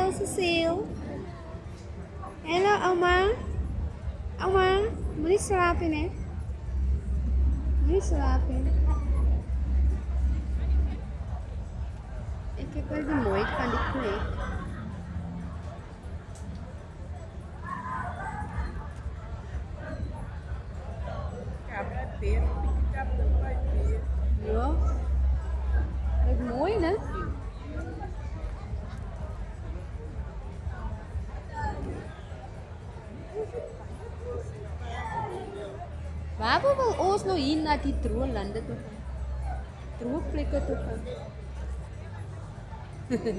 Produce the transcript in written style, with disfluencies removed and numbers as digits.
Hallo Cecile. Hallo oma. Oma, moet niet slapen hè? Moet niet slapen. Ik heb wel de mooi van die plek. Cabra é preto, pique cabra vai ver. Ja, dat is mooi hè? Waar wil ons nou hier naar die droge landen toe gaan? Droge plekken toe gaan.